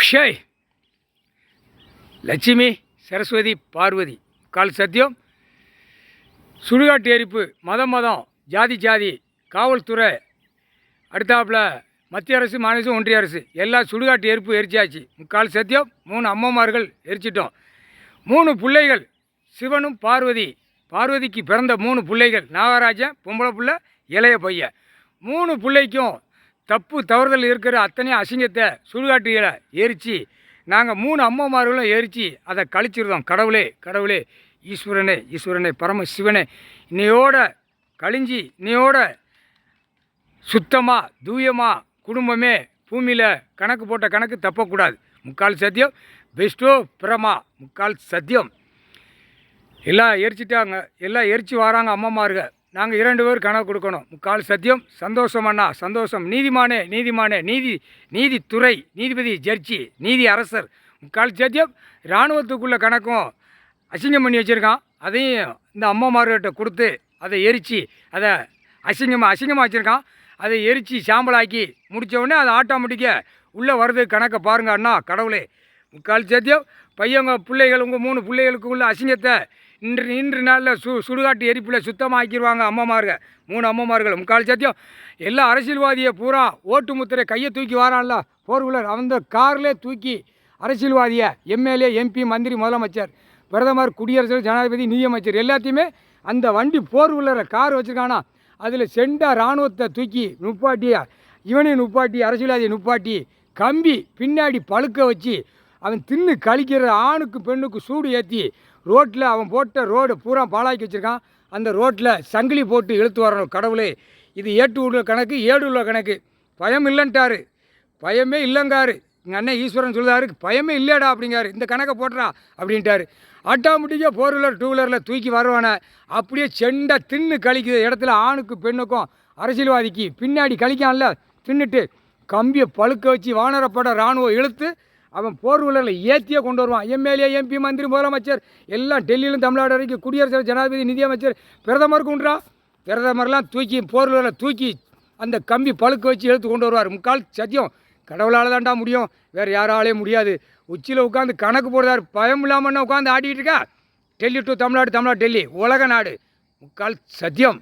ஷய் லட்சுமி சரஸ்வதி பார்வதி கால் சத்தியம். சுடுகாட்டு எரிப்பு மதம் ஜாதி காவல்துறை அடுத்தாப்புல மத்திய அரசு மாநில ஒன்றிய அரசு எல்லாம் சுடுகாட்டு எரிப்பு எரிச்சாச்சு. முக்கால் சத்தியம். 3 அம்மமார்கள் எரிச்சிட்டோம். 3 பிள்ளைகள் சிவனும் பார்வதிக்கு பிறந்த 3 பிள்ளைகள் நாகராஜன் பொம்பளை பிள்ளை இளைய பையன். 3 பிள்ளைக்கும் தவறுதல் இருக்கிற அத்தனை அசிங்கத்தை சுடுகாட்டுகளை எரித்து நாங்கள் 3 அம்மமார்களும் எரித்து அதை கழிச்சிருந்தோம். கடவுளே ஈஸ்வரனே பரமசிவனே இன்னையோட கழிஞ்சி இன்னையோட சுத்தமாக தூயமாக குடும்பமே பூமியில் கணக்கு போட்ட கணக்கு தப்பக்கூடாது. முக்கால் சத்தியம். பெஸ்ட்டோ பிரமா முக்கால் சத்தியம். எல்லாம் எரிச்சிட்டாங்க, எல்லாம் எரிச்சு வராங்க அம்மமாருங்க. நாங்கள் 2 பேர் கணக்கு கொடுக்கணும். முக்கால் சத்தியம். சந்தோஷம் அண்ணா சந்தோஷம். நீதிமானே நீதித்துறை நீதிபதி ஜட்ஜி நீதி அரசர் முக்கால் சத்தியம். இராணுவத்துக்குள்ள கணக்கும் அசிங்கம் பண்ணி வச்சுருக்கான். அதையும் இந்த அம்மமார்கிட்ட கொடுத்து அதை எரித்து அதை அசிங்கமாக வச்சுருக்கான். அதை எரித்து சாம்பலாக்கி முடித்தவுடனே அதை ஆட்டோமேட்டிக்காக உள்ளே வருது. கணக்கை பாருங்க அண்ணா கடவுளே முக்கால் சத்தியம். பையங்க பிள்ளைகள் உங்கள் 3 பிள்ளைகளுக்கு உள்ள அசிங்கத்தை இன்று நாளில் சுடுகாட்டு எரிப்பில் சுத்தமாக்கிடுவாங்க அம்மமாருங்க. 3 அம்மமார்கள் முக்கால் சத்தியம். எல்லா அரசியல்வாதியை பூரா ஓட்டு முத்திரை கையை தூக்கி வரான்ல போர்வீலர் அந்த கார்லே தூக்கி அரசியல்வாதியை எம்எல்ஏ எம்பி மந்திரி முதலமைச்சர் பிரதமர் குடியரசு ஜனாதிபதி நிதியமைச்சர் எல்லாத்தையுமே அந்த வண்டி போர்வீலரை கார் வச்சுருக்கானா அதில் செண்டா இராணுவத்தை தூக்கி நுப்பாட்டியா இவனையும் நுப்பாட்டி அரசியல்வாதியை நுப்பாட்டி கம்பி பின்னாடி பழுக்க வச்சு அவன் தின்னு கழிக்கிற ஆணுக்கு பெண்ணுக்கு சூடு ஏற்றி ரோட்டில் அவன் போட்ட ரோடு பூரா பாழாக்கி வச்சுருக்கான். அந்த ரோட்டில் சங்கிலி போட்டு இழுத்து வரணும். கடவுளே இது ஏட்டு உள்ள கணக்கு ஏடு உள்ள கணக்கு. பயம் இல்லைன்ட்டாரு, பயமே இல்லைங்காரு. எங்கள் அண்ணன் ஈஸ்வரன் சொல்லுதாரு பயமே இல்லைடா அப்படிங்காரு. இந்த கணக்கை போட்டுறா அப்படின்ட்டாரு. ஆட்டோமேட்டிக்காக 4 வீலர் 2 வீலரில் தூக்கி வருவானே அப்படியே செண்டை தின்னு கழிக்கிற இடத்துல ஆணுக்கு பெண்ணுக்கும் அரசியல்வாதிக்கு பின்னாடி கழிக்கான்ல தின்னுட்டு கம்பியை பழுக்க வச்சு வானரப்பட இராணுவம் இழுத்து அவன் 4 வீலரில் ஏற்றியே கொண்டு வருவான். எம்எல்ஏ எம்பி மந்திரி முதலமைச்சர் எல்லாம் டெல்லியிலும் தமிழ்நாடு வரைக்கும் குடியரசு ஜனாதிபதி நிதியமைச்சர் பிரதமருக்குன்றா பிரதமர்லாம் தூக்கி 4 வீலரில் தூக்கி அந்த கம்பி பழுக்க வச்சு இழுத்து கொண்டு வருவார். முக்கால் சத்தியம். கடவுளால் தான்டா முடியும், வேறு யாராலே முடியாது. உச்சியில் உட்காந்து கணக்கு போடுறாரு. பயம் இல்லாமல் உட்காந்து ஆடிக்கிட்டு இருக்கா. டெல்லி டு தமிழ்நாடு டெல்லி உலக நாடு முக்கால் சத்தியம்.